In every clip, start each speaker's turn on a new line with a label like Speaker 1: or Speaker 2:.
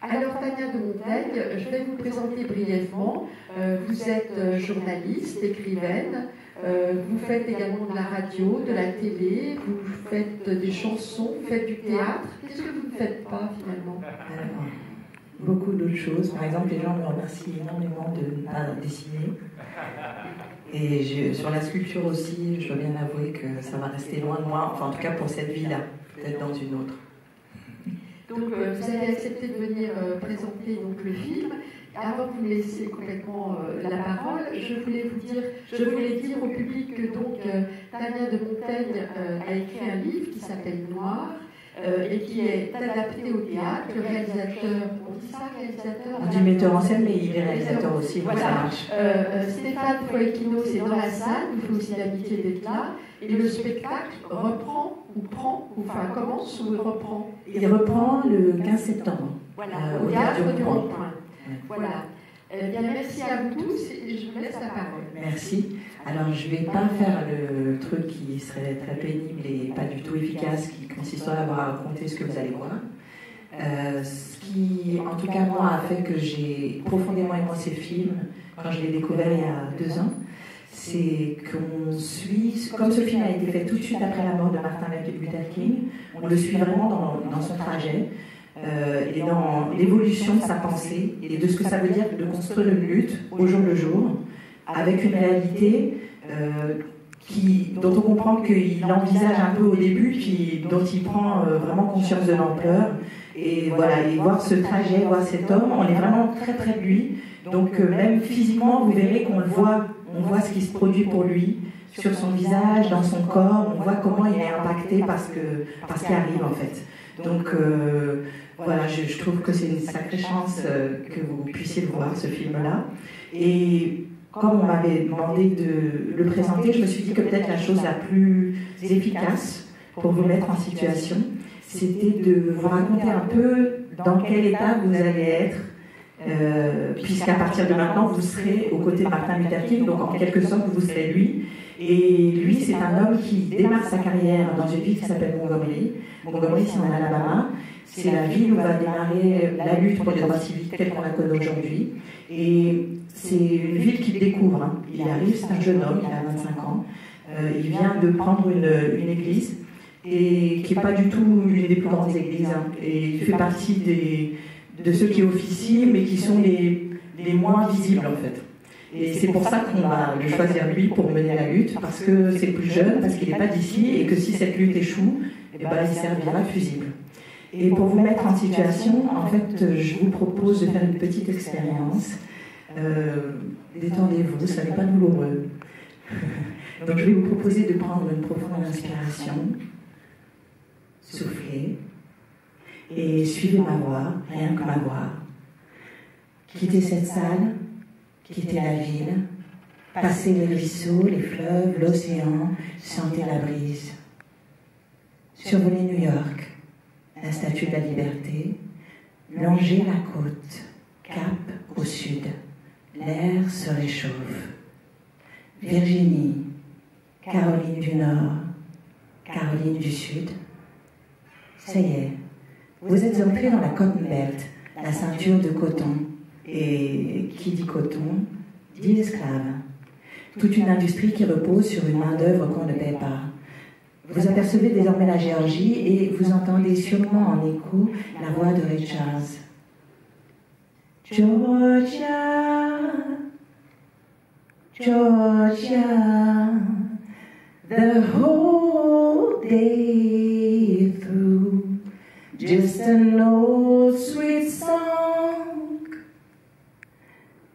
Speaker 1: Alors, Tania de Montaigne, je vais vous présenter brièvement. Vous êtes journaliste, écrivaine, vous faites également de la radio, de la télé, vous faites des chansons, vous faites du théâtre. Qu'est-ce que vous ne faites pas finalement?
Speaker 2: Beaucoup d'autres choses. Par exemple, les gens me remercient énormément de ne pas dessiner. Et sur la sculpture aussi, je dois bien avouer que ça va rester loin de moi, enfin en tout cas pour cette vie-là, peut-être dans une autre.
Speaker 1: Donc vous avez accepté de venir présenter donc, le film. Avant de vous laisser complètement la parole, je voulais dire au public que donc Tania de Montaigne a écrit un livre qui s'appelle Noir et qui est adapté au théâtre. Le réalisateur, on dit ça réalisateur?
Speaker 2: On dit metteur en scène, mais il est réalisateur aussi, donc ça marche.
Speaker 1: Stéphane Foekino, c'est dans la salle, il faut aussi l'amitié d'être là. Et le spectacle reprend ou prend, ou enfin commence ou reprend?
Speaker 2: Il reprend le 15 septembre.
Speaker 1: Voilà, au théâtre du Rond-Point. Voilà. Bien, merci à vous tous et je vous laisse la parole.
Speaker 2: Merci. Alors, je ne vais pas faire le truc qui serait très pénible et pas du tout efficace, qui consisterait à vous raconter ce que vous allez voir. Ce qui, en tout cas, moi, a fait que j'ai profondément aimé ces films quand je l'ai découvert il y a 2 ans, c'est qu'on suit, comme ce film a été fait tout de suite après la mort de Martin Luther King, on le suit vraiment dans son trajet. Et dans l'évolution de sa pensée et de ce que ça veut dire de construire une lutte au jour le jour, avec une réalité dont on comprend qu'il envisage un peu au début, puis dont il prend vraiment conscience de l'ampleur. Et voilà, et voir ce trajet, voir cet homme, on est vraiment très près de lui. Donc même physiquement, vous verrez qu'on le voit, on voit ce qui se produit pour lui, sur son visage, dans son corps, on voit comment il est impacté par ce qui arrive en fait. Donc voilà, je trouve que c'est une sacrée chance que vous puissiez le voir, ce film-là. Et comme on m'avait demandé de le présenter, je me suis dit que peut-être la chose la plus efficace pour vous mettre en situation, c'était de vous raconter un peu dans quel état vous allez être, puisqu'à partir de maintenant, vous serez aux côtés de Martin Luther King, donc en quelque sorte, vous serez lui. Et lui, c'est un homme qui démarre sa carrière dans une ville qui s'appelle Montgomery. Montgomery, c'est en Alabama. C'est la ville où va démarrer la lutte pour les droits civiques telle qu'on la connaît aujourd'hui. Et c'est une ville qu'il découvre. Hein. Il arrive, c'est un jeune homme, il a 25 ans. Il vient de prendre une église, et qui n'est pas du tout une des plus grandes églises. Hein. Et il fait partie de ceux qui officient, mais qui sont les moins visibles en fait. Et c'est pour ça qu'on va le choisir lui pour mener la lutte, parce que c'est le plus jeune, parce qu'il n'est pas d'ici, et que si cette lutte échoue, eh ben, il servira de fusible. Et pour vous mettre en situation, en fait, je vous propose de faire une petite expérience. Détendez-vous, ça n'est pas douloureux. Donc je vais vous proposer de prendre une profonde inspiration, souffler, et suivez ma voix, rien que ma voix. Quittez cette salle, quittez la ville, passez les ruisseaux, les fleuves, l'océan, sentez la brise. Survolez New York, la Statue de la Liberté, longez la côte, cap au sud, l'air se réchauffe. Virginie, Caroline du Nord, Caroline du Sud. Ça y est, vous êtes entrés dans la Cotton Belt, la ceinture de coton. Et qui dit coton, dit esclave. Toute une industrie qui repose sur une main-d'œuvre qu'on ne paie pas. Vous apercevez désormais la Géorgie et vous entendez sûrement en écho la voix de Ray Charles. Georgia, Georgia, the whole day through, just an old sweet song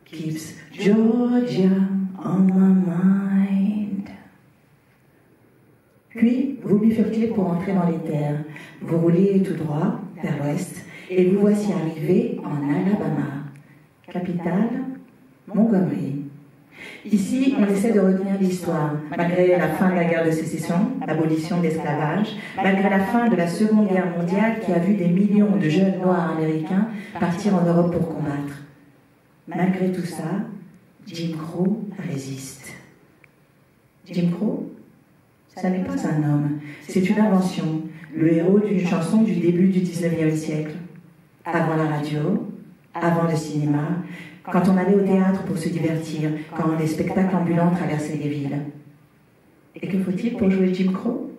Speaker 2: keeps Georgia on my mind. Puis, vous bifurquez pour entrer dans les terres. Vous roulez tout droit vers l'ouest et vous voici arrivé en Alabama, capitale Montgomery. Ici, on essaie de retenir l'histoire, malgré la fin de la guerre de sécession, l'abolition de l'esclavage, malgré la fin de la Seconde Guerre mondiale qui a vu des millions de jeunes noirs américains partir en Europe pour combattre. Malgré tout ça, Jim Crow résiste. Jim Crow, ça n'est pas un homme, c'est une invention, le héros d'une chanson du début du 19e siècle. avant la radio, avant le cinéma, quand on allait au théâtre pour se divertir, quand les spectacles ambulants traversaient les villes. Et que faut-il pour jouer Jim Crow?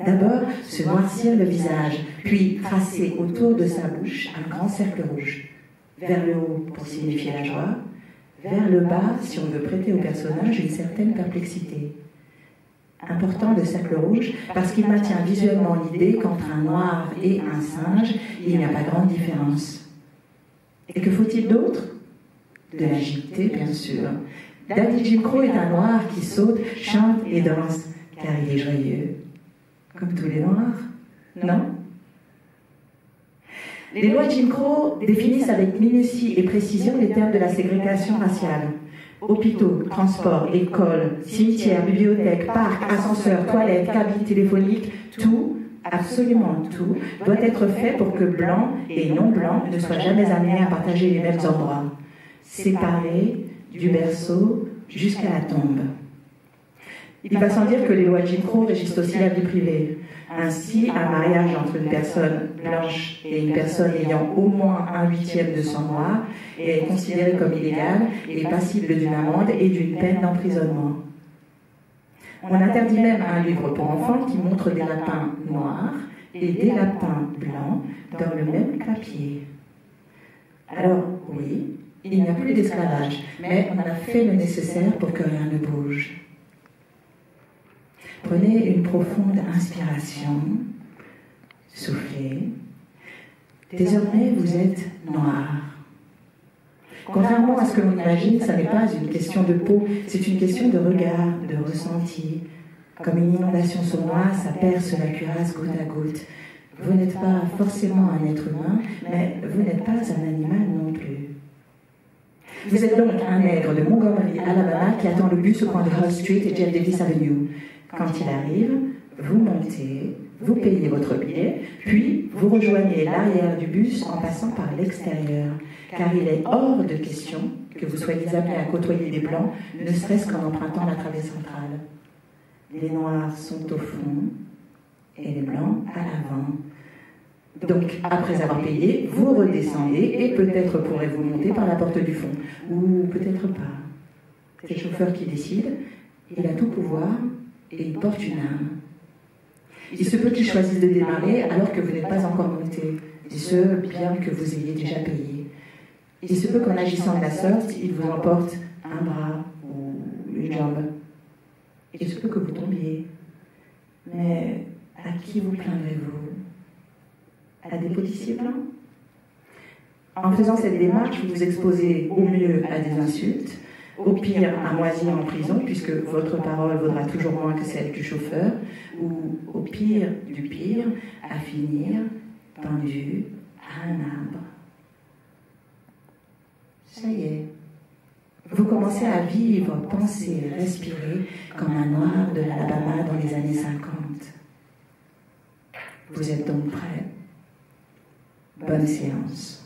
Speaker 2: D'abord, se noircir le visage, puis tracer autour de sa bouche un grand cercle rouge. Vers le haut pour signifier la joie, vers le bas si on veut prêter au personnage une certaine perplexité. Important le cercle rouge parce qu'il maintient visuellement l'idée qu'entre un noir et un singe, il n'y a pas grande différence. Et que faut-il d'autre? De l'agilité, bien sûr. Daddy Jim Crow est un noir qui saute, chante et danse, car il est joyeux. Comme tous les noirs, non? Les lois Jim Crow définissent avec minutie et précision les termes de la ségrégation raciale. Hôpitaux, transports, écoles, cimetières, bibliothèques, parcs, ascenseurs, toilettes, cabines téléphoniques, tout, absolument tout, doit être fait pour que blancs et non-blancs ne soient jamais amenés à partager les mêmes endroits, séparés du berceau jusqu'à la tombe. Il va sans dire que les lois Jim Crow régissent aussi la vie privée. Ainsi, un mariage entre une personne blanche et une personne ayant au moins 1/8 de sang noir est considéré comme illégal et passible d'une amende et d'une peine d'emprisonnement. On interdit même un livre pour enfants qui montre des lapins noirs et des lapins blancs dans le même clapier. Alors, oui, il n'y a plus d'esclavage, mais on a fait le nécessaire pour que rien ne bouge. Prenez une profonde inspiration, soufflez. Désormais, vous êtes noir. Contrairement à ce que l'on imagine, ça n'est pas une question de peau, c'est une question de regard, de ressenti. Comme une inondation sournoise, ça perce la cuirasse goutte à goutte. Vous n'êtes pas forcément un être humain, mais vous n'êtes pas un animal non plus. Vous êtes donc un nègre de Montgomery, Alabama, qui attend le bus au coin de Hull Street et Jeff Davis Avenue. Quand il arrive, vous montez, vous payez votre billet, puis vous rejoignez l'arrière du bus en passant par l'extérieur, car il est hors de question que vous soyez amené à côtoyer des blancs, ne serait-ce qu'en empruntant la travée centrale. Les noirs sont au fond et les blancs à l'avant. Donc, après avoir payé, vous redescendez et peut-être pourrez-vous monter par la porte du fond, ou peut-être pas. C'est le chauffeur qui décide, il a tout pouvoir, et il porte une âme. Il se peut qu'il choisisse de démarrer alors que vous n'êtes pas encore monté, et ce, bien que vous ayez déjà payé. Il se peut qu'en agissant de la sorte, il vous emporte un bras ou une jambe. Il se peut que vous tombiez. Mais à qui vous plaindrez-vous? À des policiers blancs? En faisant cette démarche, vous vous exposez au mieux à des insultes, au pire à moisir en prison, puisque votre parole vaudra toujours moins que celle du chauffeur, ou au pire du pire, à finir pendu à un arbre. Ça y est, vous commencez à vivre, penser, respirer comme un noir de l'Alabama dans les années 50. Vous êtes donc prêts? Bonne séance.